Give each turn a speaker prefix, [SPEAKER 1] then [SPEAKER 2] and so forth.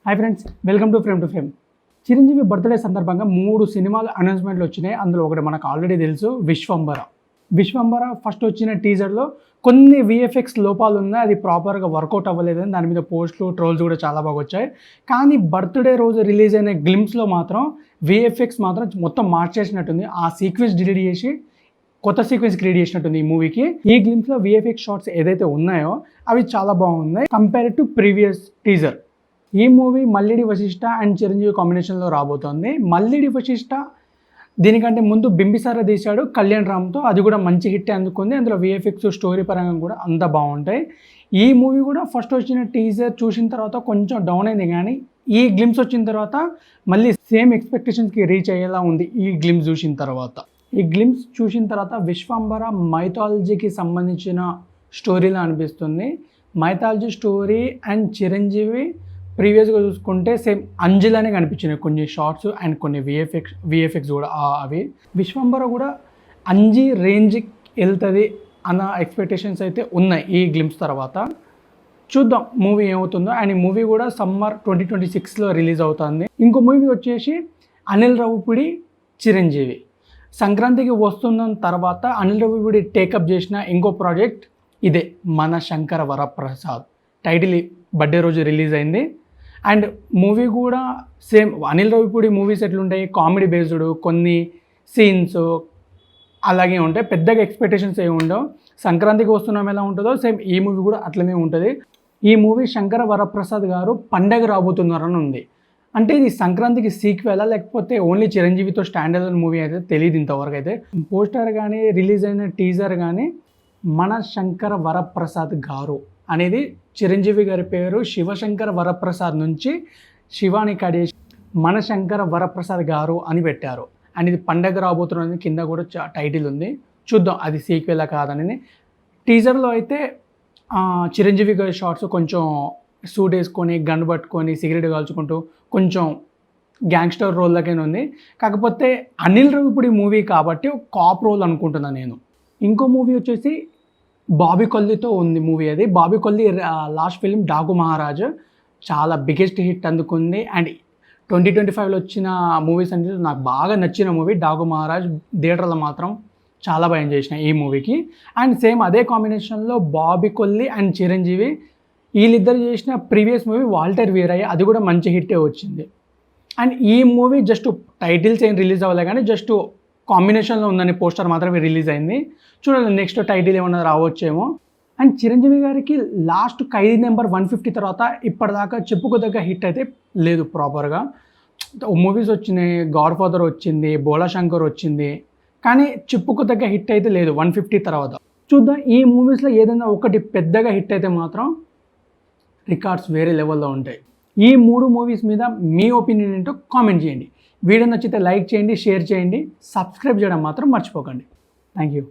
[SPEAKER 1] Hi friends, welcome to frame. Chiranjeevi birthday సందర్భంగా 3 సినిమాలు అనౌన్స్మెంట్లు వచ్చినాయి. అందులో ఒకటి మనకు ఆల్రెడీ తెలుసు, విశ్వంబర ఫస్ట్ వచ్చిన టీజర్లో కొన్ని విఎఫ్ఎక్స్ లోపాలు ఉన్నాయి, అది ప్రాపర్గా వర్కౌట్ అవ్వలేదని దాని మీద పోస్టులు ట్రోల్స్ కూడా చాలా బాగా వచ్చాయి. కానీ బర్త్డే రోజు రిలీజ్ అయిన గ్లిమ్స్లో మాత్రం విఎఫ్ఎక్స్ మాత్రం మొత్తం మార్చేసినట్టుంది. ఆ సీక్వెన్స్ డిలీట్ చేసి కొత్త సీక్వెన్స్ క్రియేట్ చేసినట్టుంది ఈ మూవీకి. ఈ గ్లిమ్స్లో విఎఫ్ఎక్స్ షాట్స్ ఏదైతే ఉన్నాయో అవి చాలా బాగున్నాయి కంపేర్ టు ప్రీవియస్ టీజర్. ఈ మూవీ మల్లిడి వశిష్ఠ అండ్ చిరంజీవి కాంబినేషన్లో రాబోతోంది. మల్లిడి వశిష్ఠ దీనికంటే ముందు బింబిసార తీశాడు కళ్యాణ్ రామ్తో, అది కూడా మంచి హిట్ అందుకుంది. అందులో విఎఫ్ఎక్స్ స్టోరీ పరంగా కూడా అంత బాగుంటాయి. ఈ మూవీ కూడా ఫస్ట్ వచ్చిన టీజర్ చూసిన తర్వాత కొంచెం డౌన్ అయింది, కానీ ఈ గ్లిమ్స్ వచ్చిన తర్వాత మళ్ళీ సేమ్ ఎక్స్పెక్టేషన్స్కి రీచ్ అయ్యేలా ఉంది. ఈ గ్లిమ్స్ చూసిన తర్వాత విశ్వంబర మైథాలజీకి సంబంధించిన స్టోరీలా అనిపిస్తుంది. మైథాలజీ స్టోరీ అండ్ చిరంజీవి ప్రీవియస్గా చూసుకుంటే సేమ్ అంజలానే కనిపించినాయి కొన్ని షార్ట్స్ అండ్ కొన్ని విఎఫ్ఎక్స్ కూడా అవి. విశ్వంబర కూడా అంజీ రేంజ్కి వెళ్తుంది అన్న ఎక్స్పెక్టేషన్స్ అయితే ఉన్నాయి ఈ గ్లిమ్స్ తర్వాత. చూద్దాం మూవీ ఏమవుతుందో. అండ్ ఈ మూవీ కూడా సమ్మర్ 2026లో రిలీజ్ అవుతుంది. ఇంకో మూవీ వచ్చేసి అనిల్ రావిపూడి చిరంజీవి సంక్రాంతికి వస్తున్న తర్వాత అనిల్ రావిపూడి టేకప్ చేసిన ఇంకో ప్రాజెక్ట్ ఇదే, మన శంకర వరప్రసాద్. టైటిల్ బర్త్డే రోజు రిలీజ్ అయింది. అండ్ మూవీ కూడా సేమ్ అనిల్ రావిపూడి మూవీస్ ఎట్లుంటాయి, కామెడీ బేస్డ్, కొన్ని సీన్స్ అలాగే ఉంటాయి, పెద్దగా ఎక్స్పెక్టేషన్స్ ఏమి ఉండవు. సంక్రాంతికి వస్తున్నాం ఎలా ఉంటుందో సేమ్ ఈ మూవీ కూడా అట్లనే ఉంటుంది. ఈ మూవీ శంకర వరప్రసాద్ గారు పండగ రాబోతున్నారని ఉంది. అంటే ఇది సంక్రాంతికి సీక్వెలా లేకపోతే ఓన్లీ చిరంజీవితో స్టాండ్ అలోన్ మూవీ అయితే తెలియదు ఇంతవరకు అయితే. పోస్టర్ కానీ రిలీజ్ అయిన టీజర్ కానీ మన శంకర వరప్రసాద్ గారు అనేది చిరంజీవి గారి పేరు శివశంకర వరప్రసాద్ నుంచి శివాని కడేసి మన శంకర వరప్రసాద్ గారు అని పెట్టారు. అండ్ ఇది పండగ రాబోతున్నది కింద కూడా టైటిల్ ఉంది. చూద్దాం అది సీక్వెలా కాదని. టీజర్లో అయితే చిరంజీవి గారి షార్ట్స్ కొంచెం సూట్ వేసుకొని గన్ పట్టుకొని సిగరెట్ కాల్చుకుంటూ కొంచెం గ్యాంగ్స్టర్ రోల్ లాగానే ఉంది. కాకపోతే అనిల్ రావిపూడి మూవీ కాబట్టి కాప్ రోల్ అనుకుంటున్నాను నేను. ఇంకో మూవీ వచ్చేసి బాబీ కొల్లితో ఉంది మూవీ. అది బాబీ కొల్లి లాస్ట్ ఫిలిం డాకు మహారాజ్ చాలా బిగ్గెస్ట్ హిట్ అందుకుంది. అండ్ 2025లో వచ్చిన మూవీస్ అంటే నాకు బాగా నచ్చిన మూవీ డాకు మహారాజ్. థియేటర్లో మాత్రం చాలా బాగా ఎంజాయ్ చేసిన ఈ మూవీకి. అండ్ సేమ్ అదే కాంబినేషన్లో బాబీ కొల్లి అండ్ చిరంజీవి వీళ్ళిద్దరు చేసిన ప్రీవియస్ మూవీ వాల్టర్ వీరయ్య, అది కూడా మంచి హిట్టే వచ్చింది. అండ్ ఈ మూవీ జస్ట్ టైటిల్స్ ఏం రిలీజ్ అవ్వలే, కానీ జస్ట్ కాంబినేషన్లో ఉందని పోస్టర్ మాత్రమే రిలీజ్ అయింది. చూడాలి నెక్స్ట్ టైటిల్ ఏమన్నా రావచ్చేమో. అండ్ చిరంజీవి గారికి లాస్ట్ ఖైదీ నెంబర్ 150 తర్వాత ఇప్పటిదాకా చెప్పుకోదగ్గ హిట్ అయితే లేదు ప్రాపర్గా. మూవీస్ వచ్చినాయి, గాడ్ ఫాదర్ వచ్చింది, బోలా శంకర్ వచ్చింది, కానీ చెప్పుకోదగ్గ హిట్ అయితే లేదు 150 తర్వాత. చూద్దాం ఈ మూవీస్లో ఏదైనా ఒకటి పెద్దగా హిట్ అయితే మాత్రం రికార్డ్స్ వేరే లెవెల్లో ఉంటాయి. ఈ 3 మూవీస్ మీద మీ ఒపీనియన్ ఏంటో కామెంట్ చేయండి. వీడియో నచ్చితే లైక్ చేయండి, షేర్ చేయండి, సబ్స్క్రైబ్ చేయడం మాత్రం మర్చిపోకండి. Thank you.